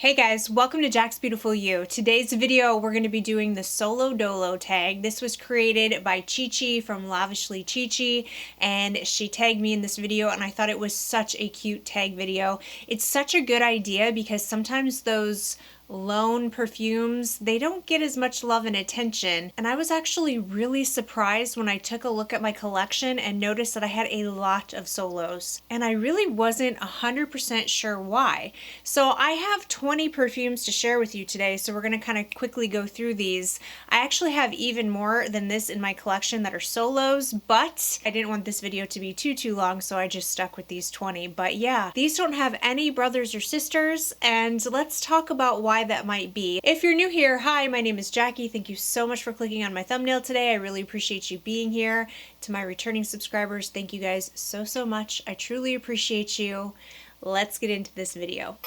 Hey guys, welcome to Jack's Beautiful You. Today's video we're going to be doing the Solo Dolo tag. This was created by Chi Chi from Lavishly Chi Chi, and she tagged me in this video and I thought it was such a cute tag video. It's such a good idea because sometimes those lone perfumes, they don't get as much love and attention, and I was actually really surprised when I took a look at my collection and noticed that I had a lot of solos, and I really wasn't 100% sure why. So I have 20 perfumes to share with you today, so we're going to kind of quickly go through these. I actually have even more than this in my collection that are solos, but I didn't want this video to be too long, so I just stuck with these 20. But yeah, these don't have any brothers or sisters, and let's talk about why that might be. If you're new here, hi, my name is Jackie. Thank you so much for clicking on my thumbnail today. I really appreciate you being here. To my returning subscribers, thank you guys so much. I truly appreciate you. Let's get into this video.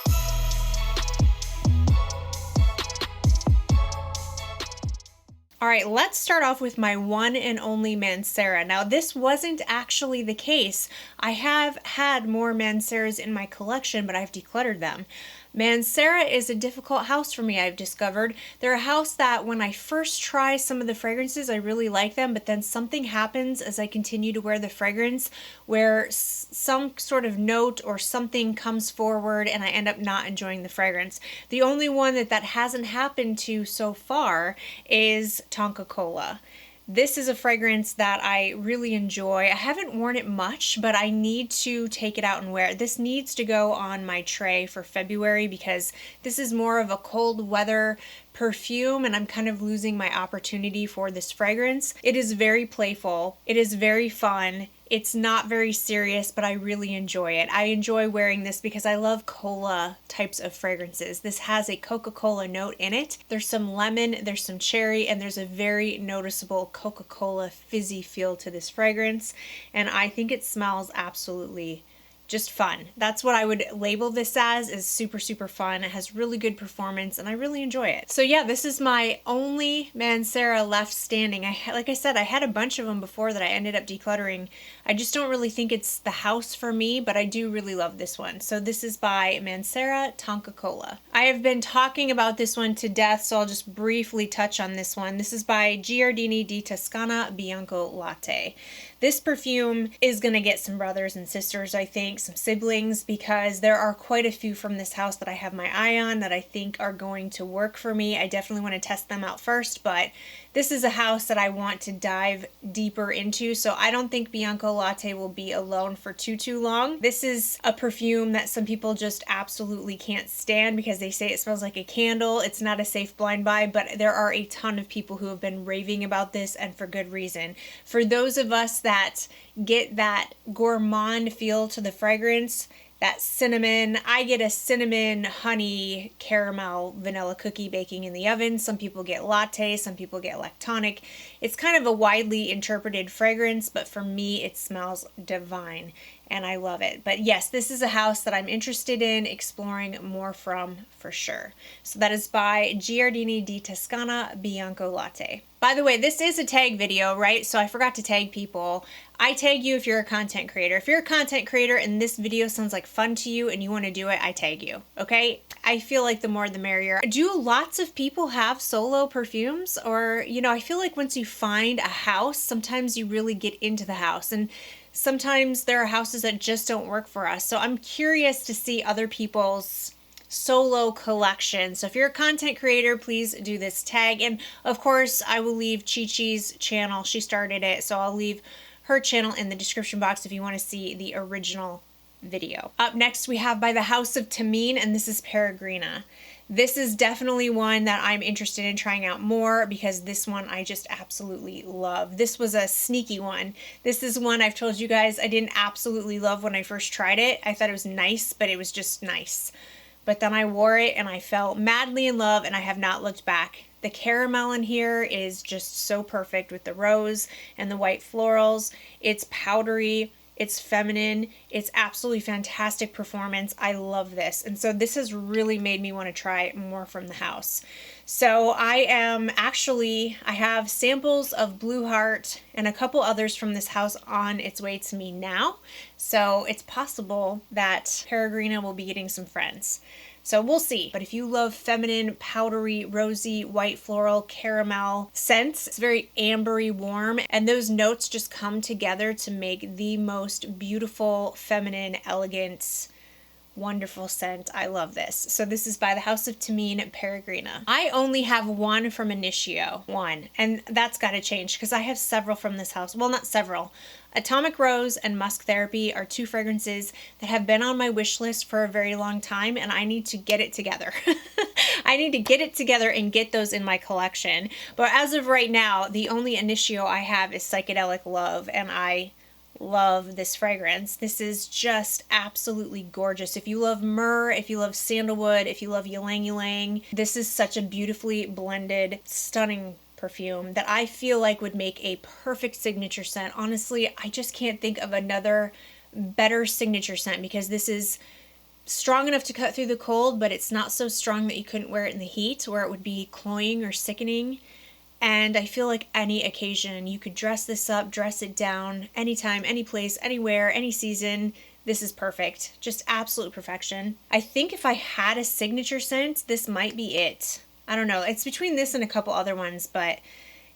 All right, let's start off with my one and only Mancera. Now, this wasn't actually the case. I have had more Manceras in my collection, but I've decluttered them. Mancera is a difficult house for me, I've discovered. They're a house that when I first try some of the fragrances, I really like them, but then something happens as I continue to wear the fragrance where some sort of note or something comes forward and I end up not enjoying the fragrance. The only one that hasn't happened to so far is Tonka Cola. This is a fragrance that I really enjoy. I haven't worn it much, but I need to take it out and wear it. This needs to go on my tray for February because this is more of a cold weather perfume and I'm kind of losing my opportunity for this fragrance. It is very playful. It is very fun. It's not very serious, but I really enjoy it. I enjoy wearing this because I love cola types of fragrances. This has a Coca-Cola note in it. There's some lemon, there's some cherry, and there's a very noticeable Coca-Cola fizzy feel to this fragrance. And I think it smells absolutely just fun. That's what I would label this as, is super fun. It has really good performance and I really enjoy it. So yeah, this is my only Mancera left standing. Like I said, I had a bunch of them before that I ended up decluttering. I just don't really think it's the house for me, but I do really love this one. So this is by Mancera Tonka Cola. I have been talking about this one to death, so I'll just briefly touch on this one. This is by Giardini di Toscana Bianco Latte. This perfume is going to get some brothers and sisters, I think, some siblings, because there are quite a few from this house that I have my eye on that I think are going to work for me. I definitely want to test them out first, but this is a house that I want to dive deeper into, so I don't think Bianco Latte will be alone for too long. This is a perfume that some people just absolutely can't stand because they say it smells like a candle. It's not a safe blind buy, but there are a ton of people who have been raving about this, and for good reason. For those of us that get that gourmand feel to the fragrance, that cinnamon, I get a cinnamon, honey, caramel, vanilla cookie baking in the oven. Some people get latte, some people get lactonic. It's kind of a widely interpreted fragrance, but for me it smells divine and I love it. But yes, this is a house that I'm interested in exploring more from for sure. So that is by Giardini di Toscana Bianco Latte. By the way, this is a tag video, right? So I forgot to tag people. I tag you if you're a content creator. If you're a content creator and this video sounds like fun to you and you want to do it, I tag you, okay? I feel like the more the merrier. Do lots of people have solo perfumes? Or, you know, I feel like once you find a house, sometimes you really get into the house, and sometimes there are houses that just don't work for us. So I'm curious to see other people's solo collection. So if you're a content creator, please do this tag. And of course, I will leave Chi Chi's channel. She started it, so I'll leave her channel in the description box if you want to see the original video. Up next, we have by the House of Thameen, and this is Peregrina. This is definitely one that I'm interested in trying out more because this one I just absolutely love. This was a sneaky one. This is one I've told you guys I didn't absolutely love when I first tried it. I thought it was nice, but it was just nice. But then I wore it and I fell madly in love and I have not looked back. The caramel in here is just so perfect with the rose and the white florals. It's powdery. It's feminine. It's absolutely fantastic performance. I love this. And so this has really made me want to try more from the house. So I have samples of Blue Heart and a couple others from this house on its way to me now. So it's possible that Peregrina will be getting some friends. So we'll see. But if you love feminine, powdery, rosy, white floral, caramel scents, it's very ambery warm. And those notes just come together to make the most beautiful, feminine, elegant, wonderful scent. I love this. So this is by the House of Thameen Peregrina. I only have one from Initio. One. And that's got to change because I have several from this house. Well, not several. Atomic Rose and Musk Therapy are two fragrances that have been on my wish list for a very long time, and I need to get it together. I need to get it together and get those in my collection. But as of right now, the only Initio I have is Psychedelic Love, and I love this fragrance. This is just absolutely gorgeous. If you love myrrh, if you love sandalwood, if you love ylang ylang, this is such a beautifully blended, stunning perfume that I feel like would make a perfect signature scent. Honestly, I just can't think of another better signature scent because this is strong enough to cut through the cold, but it's not so strong that you couldn't wear it in the heat where it would be cloying or sickening. And I feel like any occasion, you could dress this up, dress it down, anytime, any place, anywhere, any season. This is perfect. Just absolute perfection. I think if I had a signature scent, this might be it. I don't know. It's between this and a couple other ones, but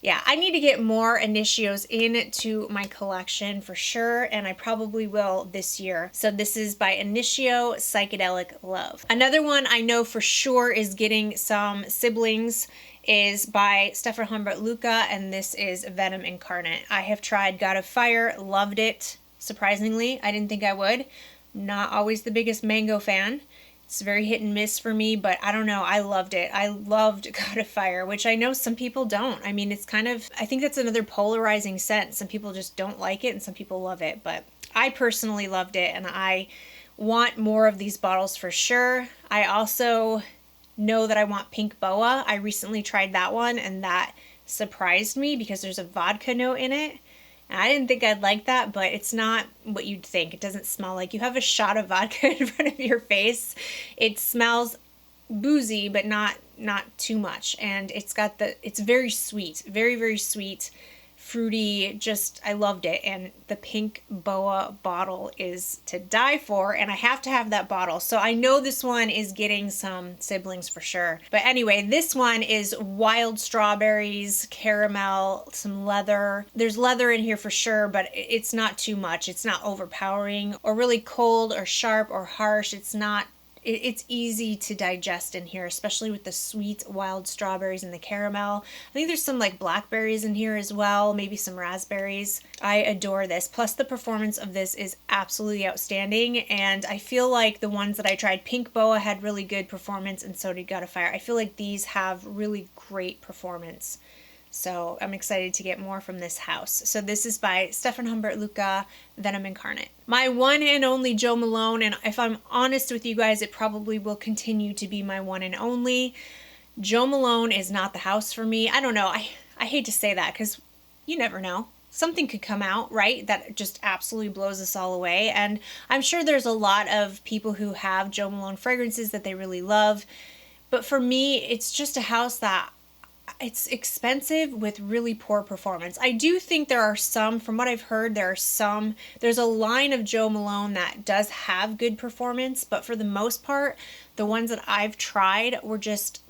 yeah, I need to get more Initios into my collection for sure, and I probably will this year. So this is by Initio, Psychedelic Love. Another one I know for sure is getting some siblings is by Stephane Humbert Luca, and this is Venom Incarnat. I have tried God of Fire, loved it. Surprisingly, I didn't think I would. Not always the biggest mango fan. It's very hit and miss for me, but I don't know. I loved it. I loved God of Fire, which I know some people don't. I mean, it's kind of, I think that's another polarizing scent. Some people just don't like it and some people love it, but I personally loved it and I want more of these bottles for sure. I also know that I want Pink Boa. I recently tried that one and that surprised me because there's a vodka note in it. And I didn't think I'd like that, but it's not what you'd think. It doesn't smell like you have a shot of vodka in front of your face. It smells boozy, but not too much. And it's very sweet, very, very sweet, fruity, just, I loved it. And the Pink Boa bottle is to die for, and I have to have that bottle. So I know this one is getting some siblings for sure. But anyway, this one is wild strawberries, caramel, some leather. There's leather in here for sure, but it's not too much. It's not overpowering or really cold or sharp or harsh. It's easy to digest in here, especially with the sweet wild strawberries and the caramel. I think there's some like blackberries in here as well, maybe some raspberries. I adore this. Plus the performance of this is absolutely outstanding, and I feel like the ones that I tried, Pink Boa had really good performance and so did God of Fire. I feel like these have really great performance. So I'm excited to get more from this house. So this is by Stephane Humbert Luca, Venom Incarnate. My one and only Jo Malone, and if I'm honest with you guys, it probably will continue to be my one and only. Jo Malone is not the house for me. I don't know. I hate to say that because you never know. Something could come out, right, that just absolutely blows us all away. And I'm sure there's a lot of people who have Jo Malone fragrances that they really love. But for me, it's just a house that it's expensive with really poor performance. I do think there are some, from what I've heard, there's a line of Jo Malone that does have good performance, but for the most part, the ones that I've tried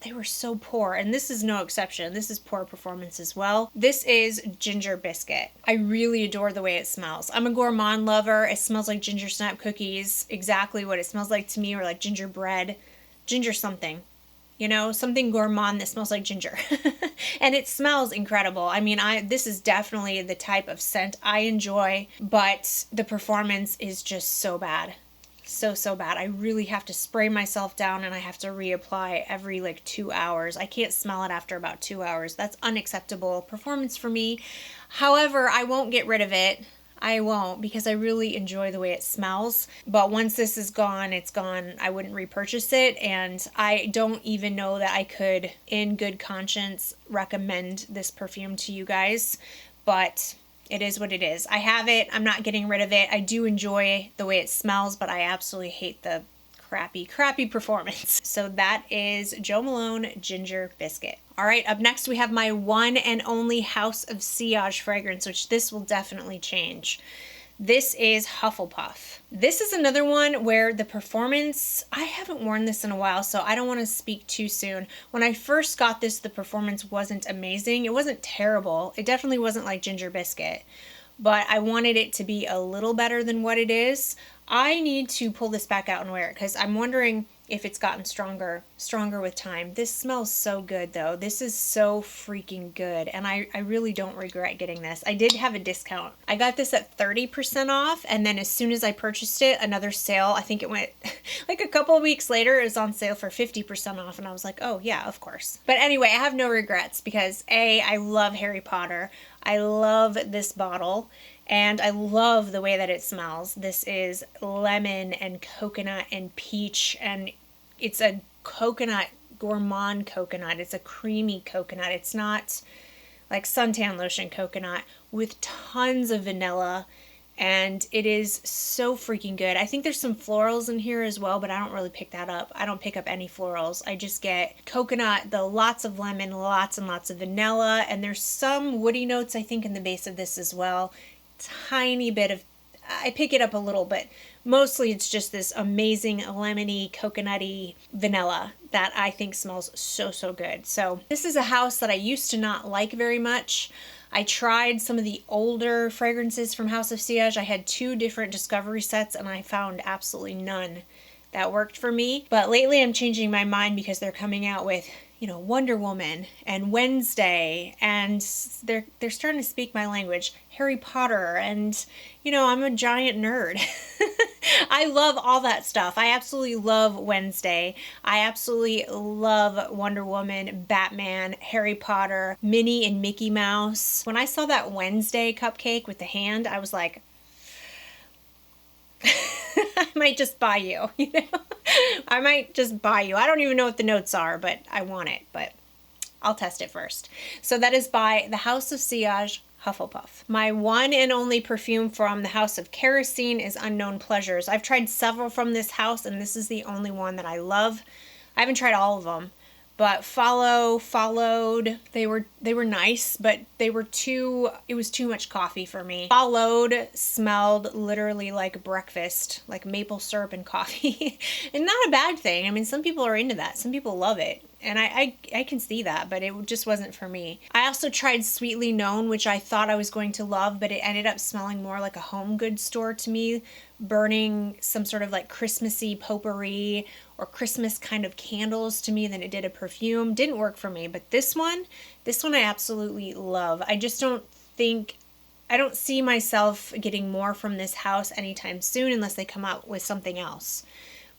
they were so poor, and this is no exception. This is poor performance as well. This is Ginger Biscuit. I really adore the way it smells. I'm a gourmand lover. It smells like ginger snap cookies, exactly what it smells like to me, or like gingerbread, ginger something. You know, something gourmand that smells like ginger. And it smells incredible. I mean, this is definitely the type of scent I enjoy, but the performance is just so bad. So bad. I really have to spray myself down and I have to reapply every like 2 hours. I can't smell it after about 2 hours. That's unacceptable performance for me. However, I won't get rid of it. I won't, because I really enjoy the way it smells. But once this is gone, it's gone. I wouldn't repurchase it, and I don't even know that I could, in good conscience, recommend this perfume to you guys. But it is what it is. I have it. I'm not getting rid of it. I do enjoy the way it smells, but I absolutely hate the crappy performance. So that is Jo Malone Ginger Biscuit. All right, up next we have my one and only House of Sillage fragrance, which this will definitely change. This is Hufflepuff. This is another one where the performance, I haven't worn this in a while, so I don't want to speak too soon. When I first got this, the performance wasn't amazing. It wasn't terrible. It definitely wasn't like Ginger Biscuit, but I wanted it to be a little better than what it is. I need to pull this back out and wear it because I'm wondering if it's gotten stronger with time. This smells so good though. This is so freaking good, and I really don't regret getting this. I did have a discount. I got this at 30% off, and then as soon as I purchased it, another sale, I think it went like a couple of weeks later, it was on sale for 50% off, and I was like, oh yeah, of course. But anyway, I have no regrets because A, I love Harry Potter. I love this bottle, and I love the way that it smells. This is lemon and coconut and peach, and it's a coconut, gourmand coconut. It's a creamy coconut. It's not like suntan lotion coconut with tons of vanilla, and it is so freaking good. I think there's some florals in here as well, but I don't really pick that up. I don't pick up any florals. I just get coconut, the lots of lemon, lots and lots of vanilla, and there's some woody notes I think in the base of this as well. Tiny bit of, I pick it up a little, but mostly it's just this amazing lemony, coconutty vanilla that I think smells so, so good. So this is a house that I used to not like very much. I tried some of the older fragrances from House of Sillage. I had 2 different discovery sets, and I found absolutely none that worked for me. But lately I'm changing my mind because they're coming out with, you know, Wonder Woman and Wednesday, and they're starting to speak my language. Harry Potter, and you know, I'm a giant nerd. I love all that stuff. I absolutely love Wednesday. I absolutely love Wonder Woman, Batman, Harry Potter, Minnie and Mickey Mouse. When I saw that Wednesday cupcake with the hand, I was like, I might just buy you, you know? I might just buy you. I don't even know what the notes are, but I want it, but I'll test it first. So that is by the House of Sillage Hufflepuff. My one and only perfume from the House of Kerosene is Unknown Pleasures. I've tried several from this house, and this is the only one that I love. I haven't tried all of them, but Followed, they were nice, but it was too much coffee for me. Followed smelled literally like breakfast, like maple syrup and coffee. And not a bad thing. I mean, some people are into that. Some people love it. And I can see that, but it just wasn't for me. I also tried Sweetly Known, which I thought I was going to love, but it ended up smelling more like a home goods store to me, burning some sort of like Christmassy potpourri or Christmas kind of candles to me than it did a perfume. Didn't work for me, but this one I absolutely love. I don't see myself getting more from this house anytime soon unless they come out with something else.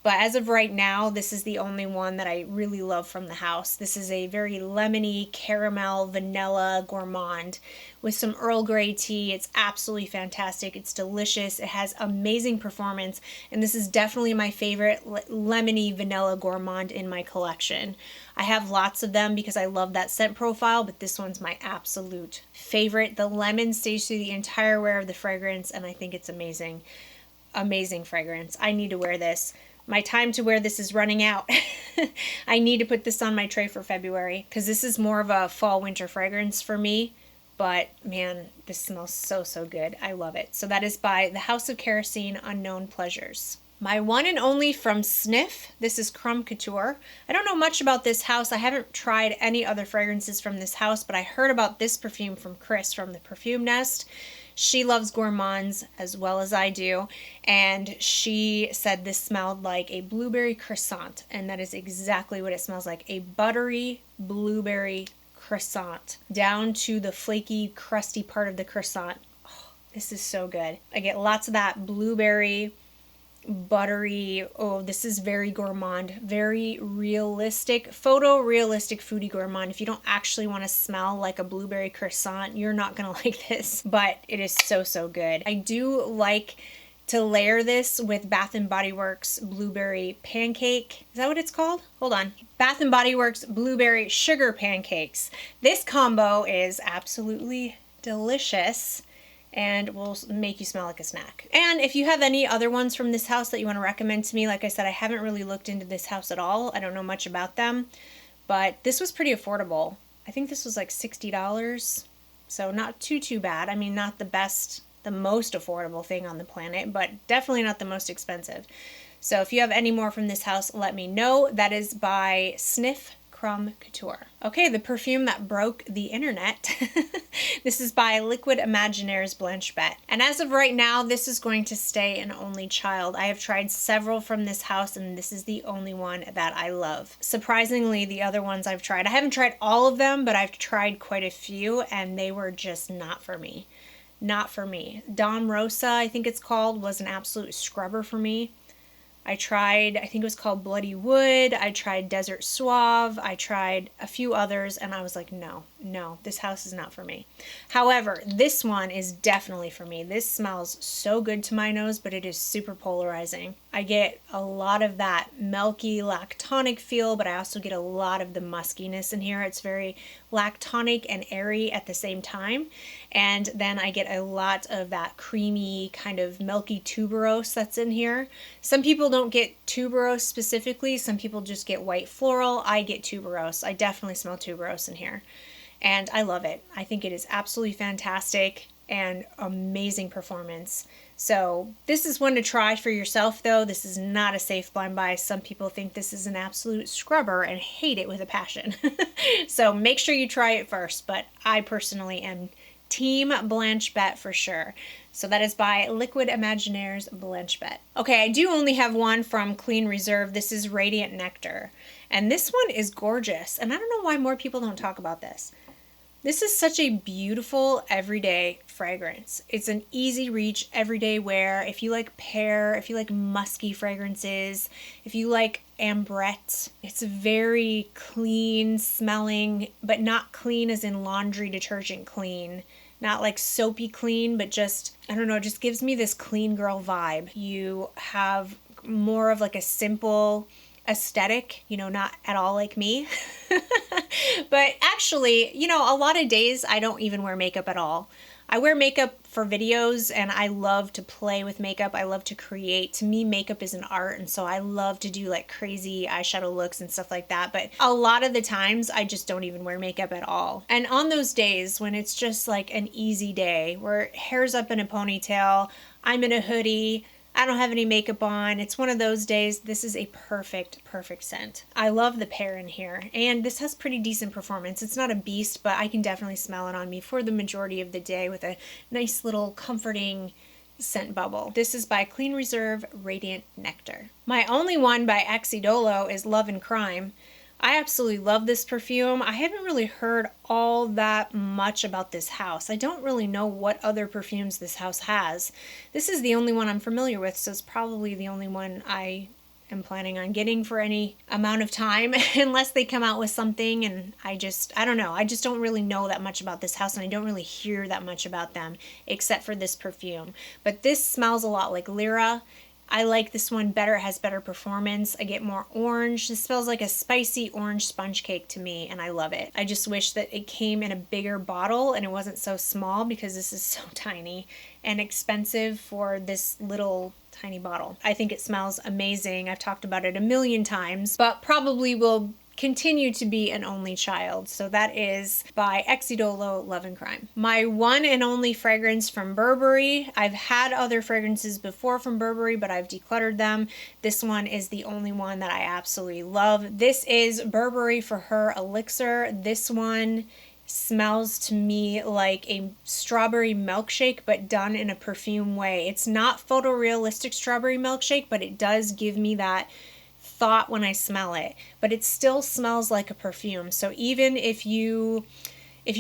But as of right now, this is the only one that I really love from the house. This is a very lemony, caramel, vanilla gourmand with some Earl Grey tea. It's absolutely fantastic. It's delicious. It has amazing performance. And this is definitely my favorite lemony vanilla gourmand in my collection. I have lots of them because I love that scent profile, but this one's my absolute favorite. The lemon stays through the entire wear of the fragrance, and I think it's amazing. Amazing fragrance. I need to wear this. My time to wear this is running out. I need to put this on my tray for February because this is more of a fall winter fragrance for me. But man, this smells so, so good. I love it. So that is by the House of Kerosene, Unknown Pleasures. My one and only from Snif. This is Crumb Couture. I don't know much about this house. I haven't tried any other fragrances from this house, but I heard about this perfume from Chris from the Perfume Nest. She loves gourmands as well as I do, and she said this smelled like a blueberry croissant, and that is exactly what it smells like, a buttery blueberry croissant, down to the flaky, crusty part of the croissant. Oh, this is so good. I get lots of that blueberry, buttery, oh, this is very gourmand, very realistic, photorealistic foodie gourmand. If you don't actually want to smell like a blueberry croissant, you're not gonna like this, but it is so, so good. I do like to layer this with Bath & Body Works Blueberry Pancake. Is that what it's called? Hold on. Bath & Body Works Blueberry Sugar Pancakes. This combo is absolutely delicious and will make you smell like a snack. And if you have any other ones from this house that you want to recommend to me, like I said, I haven't really looked into this house at all. I don't know much about them, but this was pretty affordable. I think this was like $60, so not too bad. I mean, not the best the most affordable thing on the planet, but definitely not the most expensive. So if you have any more from this house, let me know. That is by Snif Crumb Couture. Okay, the perfume that broke the internet. This is by Liquid Imaginaires Blanche Bête. And as of right now, this is going to stay an only child. I have tried several from this house, and this is the only one that I love. Surprisingly, the other ones I've tried, I haven't tried all of them, but I've tried quite a few, and they were just not for me. Not for me. Dom Rosa, I think it's called, was an absolute scrubber for me. I tried, I think it was called Bloody Wood. I tried Desert Suave. I tried a few others, and I was like, no, this house is not for me. However, this one is definitely for me. This smells so good to my nose, but it is super polarizing. I get a lot of that milky lactonic feel, but I also get a lot of the muskiness in here. It's very lactonic and airy at the same time. And then I get a lot of that creamy kind of milky tuberose that's in here. Some people don't get tuberose specifically. Some people just get white floral. I get tuberose. I definitely smell tuberose in here. And I love it. I think it is absolutely fantastic and amazing performance. So this is one to try for yourself, though. This is not a safe blind buy. Some people think this is an absolute scrubber and hate it with a passion. So make sure you try it first. But I personally am Team Blanche Bête for sure. So that is by Liquid Imaginaires Blanche Bête. Okay, I do only have one from Clean Reserve. This is Radiant Nectar. And this one is gorgeous. And I don't know why more people don't talk about this. This is such a beautiful everyday fragrance. It's an easy reach everyday wear. If you like pear, if you like musky fragrances, if you like ambrette, it's very clean smelling, but not clean as in laundry detergent clean. Not like soapy clean, but just, I don't know, just gives me this clean girl vibe. You have more of like a simple aesthetic, you know, not at all like me. But actually, you know, a lot of days I don't even wear makeup at all. I wear makeup for videos and I love to play with makeup. I love to create. To me, makeup is an art, and so I love to do like crazy eyeshadow looks and stuff like that. But a lot of the times I just don't even wear makeup at all. And on those days when it's just like an easy day where hair's up in a ponytail, I'm in a hoodie, I don't have any makeup on, it's one of those days, this is a perfect scent. I love the pear in here, and this has pretty decent performance. It's not a beast, but I can definitely smell it on me for the majority of the day with a nice little comforting scent bubble. This is by Clean Reserve Radiant Nectar. My only one by Idolo is Love and Crime. I absolutely love this perfume. I haven't really heard all that much about this house. I don't really know what other perfumes this house has. This is the only one I'm familiar with, so it's probably the only one I am planning on getting for any amount of time, unless they come out with something, and I don't know. I just don't really know that much about this house, and I don't really hear that much about them, except for this perfume. But this smells a lot like Lyra. I like this one better. It has better performance. I get more orange. This smells like a spicy orange sponge cake to me, and I love it. I just wish that it came in a bigger bottle and it wasn't so small, because this is so tiny and expensive for this little tiny bottle. I think it smells amazing. I've talked about it a million times, but probably will continue to be an only child. So that is by Idolo Love and Crime. My one and only fragrance from Burberry. I've had other fragrances before from Burberry, but I've decluttered them. This one is the only one that I absolutely love. This is Burberry for Her Elixir. This one smells to me like a strawberry milkshake, but done in a perfume way. It's not photorealistic strawberry milkshake, but it does give me that thought when I smell it, but it still smells like a perfume. So even if you're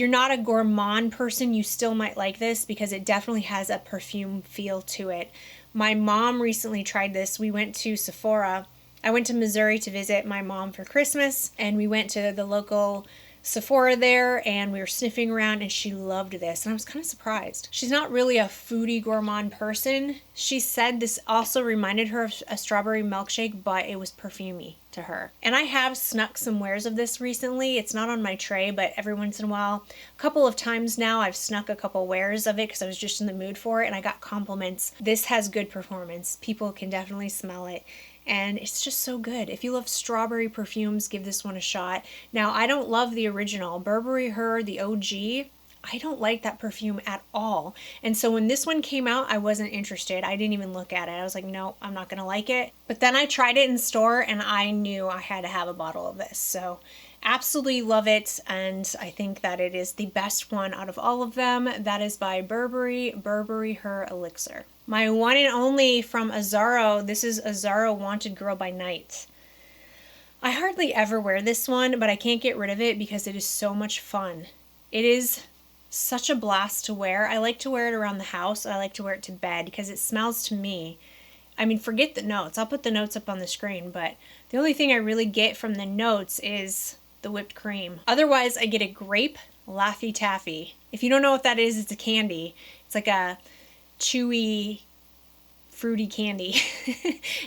not a gourmand person, you still might like this, because it definitely has a perfume feel to it. My mom recently tried this. We went to Sephora. I went to Missouri to visit my mom for Christmas, and we went to the local Sephora there, and we were sniffing around, and she loved this, and I was kind of surprised. She's not really a foodie gourmand person. She said this also reminded her of a strawberry milkshake, but it was perfumey to her. And I have snuck some wares of this recently. It's not on my tray, but every once in a while, a couple of times now, I've snuck a couple wares of it because I was just in the mood for it, and I got compliments. This has good performance. People can definitely smell it. And it's just so good. If you love strawberry perfumes, give this one a shot. Now, I don't love the original. Burberry Her, the OG, I don't like that perfume at all. And so when this one came out, I wasn't interested. I didn't even look at it. I was like, no, I'm not going to like it. But then I tried it in store and I knew I had to have a bottle of this. So absolutely love it. And I think that it is the best one out of all of them. That is by Burberry Her Elixir. My one and only from Azzaro. This is Azzaro Wanted Girl by Night. I hardly ever wear this one, but I can't get rid of it because it is so much fun. It is such a blast to wear. I like to wear it around the house. I like to wear it to bed because it smells to me. I mean, forget the notes. I'll put the notes up on the screen, but the only thing I really get from the notes is the whipped cream. Otherwise, I get a grape Laffy Taffy. If you don't know what that is, it's a candy. It's like a chewy, fruity candy.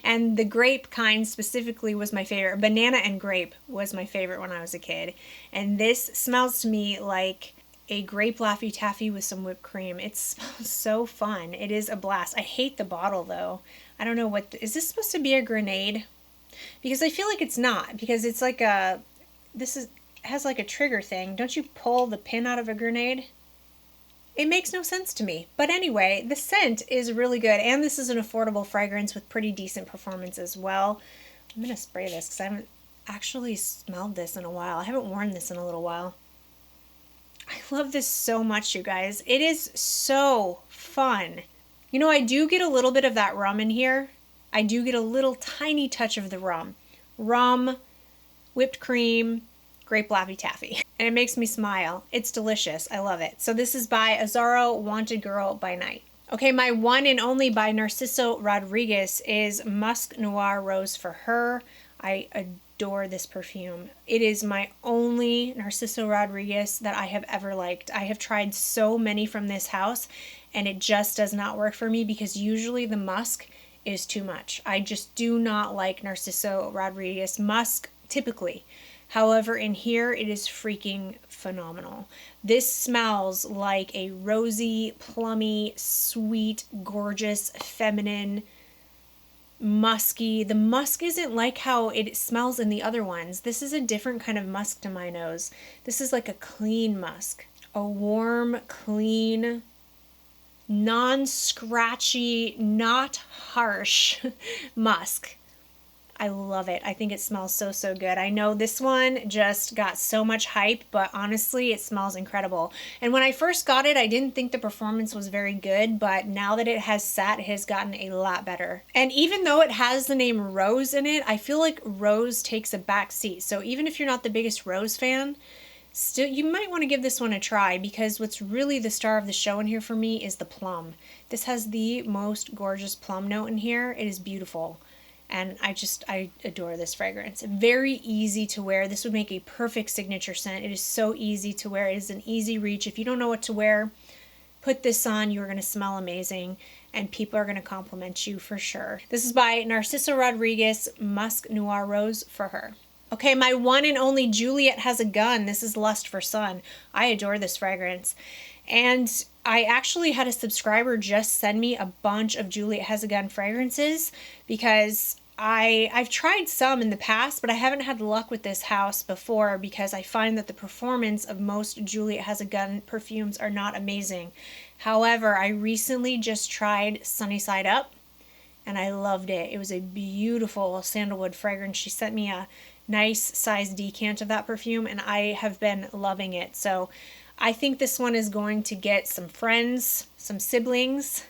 And the grape kind specifically was my favorite. Banana and grape was my favorite when I was a kid. And this smells to me like a grape Laffy Taffy with some whipped cream. It smells so fun. It is a blast. I hate the bottle though. I don't know what, is this supposed to be a grenade? Because I feel like it's not, because it's like a, has like a trigger thing. Don't you pull the pin out of a grenade? It makes no sense to me. But anyway, the scent is really good, and this is an affordable fragrance with pretty decent performance as well. I'm going to spray this because I haven't actually smelled this in a while. I haven't worn this in a little while. I love this so much, you guys. It is so fun. You know, I do get a little bit of that rum in here. I do get a little tiny touch of the rum. Rum, whipped cream, grape Laffy Taffy. And it makes me smile. It's delicious. I love it. So this is by Azzaro Wanted Girl by Night. Okay, my one and only by Narciso Rodriguez is Musk Noir Rose for Her. I adore this perfume. It is my only Narciso Rodriguez that I have ever liked. I have tried so many from this house and it just does not work for me because usually the musk is too much. I just do not like Narciso Rodriguez musk typically. However, in here, it is freaking phenomenal. This smells like a rosy, plummy, sweet, gorgeous, feminine, musky. The musk isn't like how it smells in the other ones. This is a different kind of musk to my nose. This is like a clean musk. A warm, clean, non-scratchy, not harsh musk. I love it. I think it smells so, so good. I know this one just got so much hype, but honestly, it smells incredible. And when I first got it, I didn't think the performance was very good, but now that it has sat, it has gotten a lot better. And even though it has the name Rose in it, I feel like Rose takes a back seat. So even if you're not the biggest Rose fan, still, you might want to give this one a try because what's really the star of the show in here for me is the plum. This has the most gorgeous plum note in here. It is beautiful. And I adore this fragrance. Very easy to wear. This would make a perfect signature scent. It is so easy to wear. It is an easy reach. If you don't know what to wear, put this on. You're going to smell amazing. And people are going to compliment you for sure. This is by Narciso Rodriguez, Musk Noir Rose for Her. Okay, my one and only Juliet Has a Gun. This is Lust for Sun. I adore this fragrance. And I actually had a subscriber just send me a bunch of Juliet Has a Gun fragrances because I've tried some in the past, but I haven't had luck with this house before because I find that the performance of most Juliet Has a Gun perfumes are not amazing. However, I recently just tried Sunny Side Up and I loved it. It was a beautiful sandalwood fragrance. She sent me a nice size decant of that perfume and I have been loving it. So I think this one is going to get some friends, some siblings.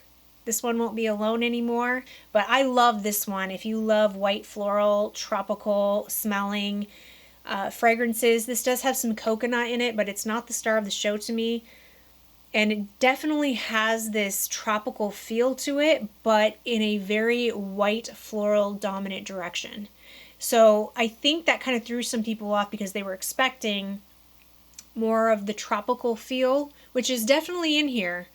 This one won't be alone anymore, but I love this one. If you love white floral, tropical smelling fragrances, this does have some coconut in it, but it's not the star of the show to me. And it definitely has this tropical feel to it, but in a very white floral dominant direction. So I think that kind of threw some people off because they were expecting more of the tropical feel, which is definitely in here.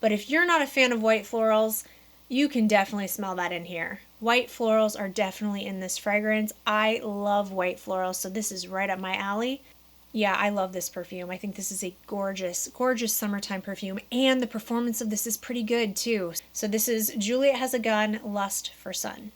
But if you're not a fan of white florals, you can definitely smell that in here. White florals are definitely in this fragrance. I love white florals, so this is right up my alley. Yeah, I love this perfume. I think this is a gorgeous, gorgeous summertime perfume, and the performance of this is pretty good too. So this is Juliet Has a Gun, Lust for Sun.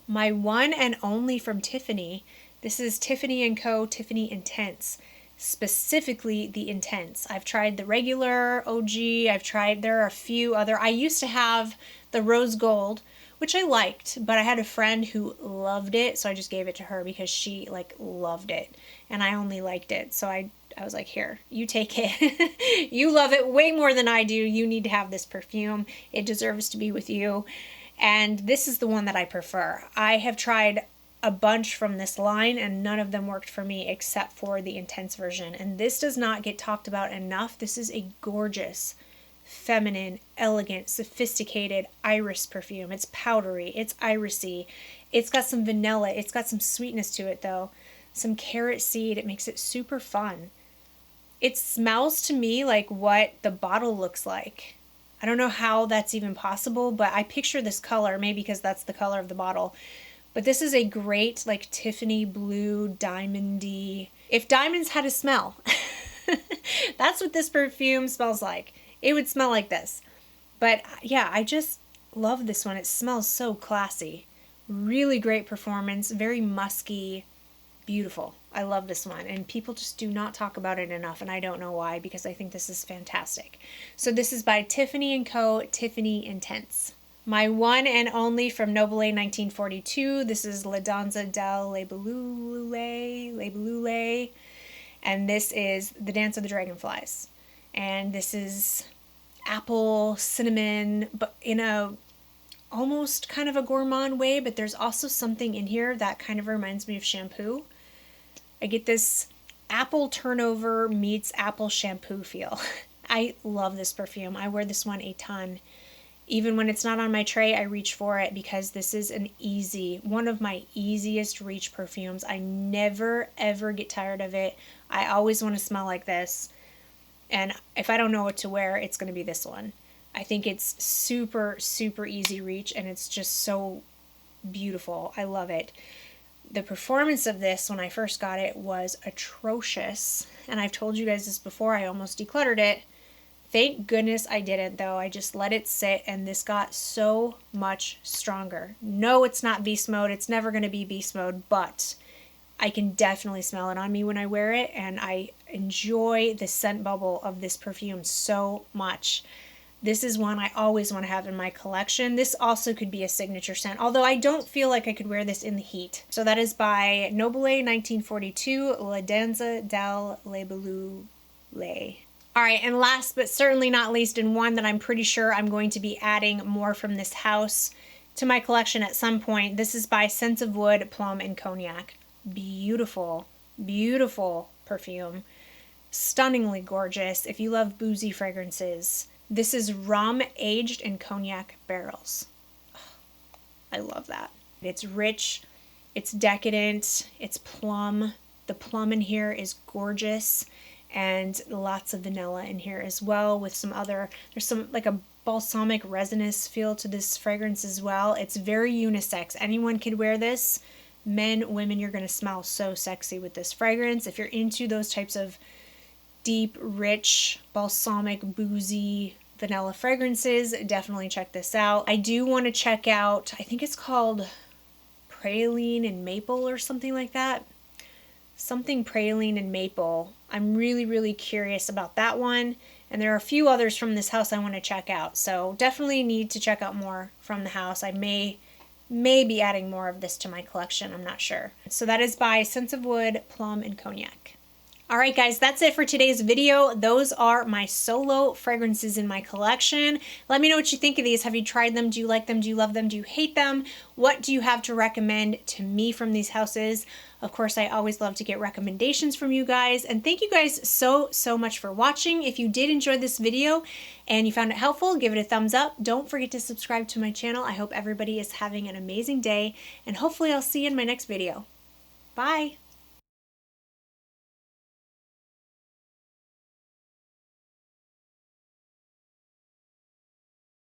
My one and only from Tiffany. This is Tiffany & Co. Tiffany Intense. specifically the Intense. I've tried the regular OG, there are a few other, I used to have the Rose Gold, which I liked, but I had a friend who loved it, so I just gave it to her because she like loved it, and I only liked it, so I was like, here, you take it. You love it way more than I do. You need to have this perfume. It deserves to be with you. And this is the one that I prefer. I have tried a bunch from this line and none of them worked for me except for the Intense version. And this does not get talked about enough. This is a gorgeous, feminine, elegant, sophisticated iris perfume. It's powdery, it's irisy. It's got some vanilla. It's got some sweetness to it though. Some carrot seed. It makes it super fun. It smells to me like what the bottle looks like. I don't know how that's even possible, but I picture this color, maybe because that's the color of the bottle. But this is a great like Tiffany blue, diamondy. If diamonds had a smell, that's what this perfume smells like. It would smell like this. But yeah, I just love this one. It smells so classy. Really great performance, very musky, beautiful. I love this one, and people just do not talk about it enough, and I don't know why, because I think this is fantastic. So this is by Tiffany & Co., Tiffany Intense. My one and only from Noble 1942, this is La Danza del Libellule, and this is The Dance of the Dragonflies. And this is apple, cinnamon, but in a almost kind of a gourmand way, but there's also something in here that kind of reminds me of shampoo. I get this apple turnover meets apple shampoo feel. I love this perfume. I wear this one a ton. Even when it's not on my tray, I reach for it because this is one of my easiest reach perfumes. I never ever get tired of it. I always want to smell like this. And if I don't know what to wear, it's going to be this one. I think it's super, super easy reach, and it's just so beautiful. I love it. The performance of this when I first got it was atrocious, and I've told you guys this before, I almost decluttered it. Thank goodness I didn't though. I just let it sit, and this got so much stronger. No, it's not beast mode. It's never going to be beast mode, but I can definitely smell it on me when I wear it, and I enjoy the scent bubble of this perfume so much. This is one I always want to have in my collection. This also could be a signature scent, although I don't feel like I could wear this in the heat. So that is by Noble 1942, La Danza del Libellule. All right, and last but certainly not least, and one that I'm pretty sure I'm going to be adding more from this house to my collection at some point. This is by Scents of Wood, Plum, and Cognac. Beautiful, beautiful perfume. Stunningly gorgeous if you love boozy fragrances. This is rum aged in cognac barrels. I love that. It's rich, it's decadent, it's plum. The plum in here is gorgeous, and lots of vanilla in here as well with some other, there's some like a balsamic resinous feel to this fragrance as well. It's very unisex. Anyone could wear this. Men, women, you're going to smell so sexy with this fragrance. If you're into those types of deep, rich, balsamic, boozy, vanilla fragrances, definitely check this out. I do want to check out, I think it's called Praline and Maple or something like that. Something Praline and Maple. I'm really, really curious about that one. And there are a few others from this house I want to check out. So definitely need to check out more from the house. I may be adding more of this to my collection. I'm not sure. So that is by Scents of Wood, Plum, and Cognac. Alright guys, that's it for today's video. Those are my solo fragrances in my collection. Let me know what you think of these. Have you tried them? Do you like them? Do you love them? Do you hate them? What do you have to recommend to me from these houses? Of course, I always love to get recommendations from you guys. And thank you guys so much for watching. If you did enjoy this video and you found it helpful, give it a thumbs up. Don't forget to subscribe to my channel. I hope everybody is having an amazing day, and hopefully I'll see you in my next video. Bye!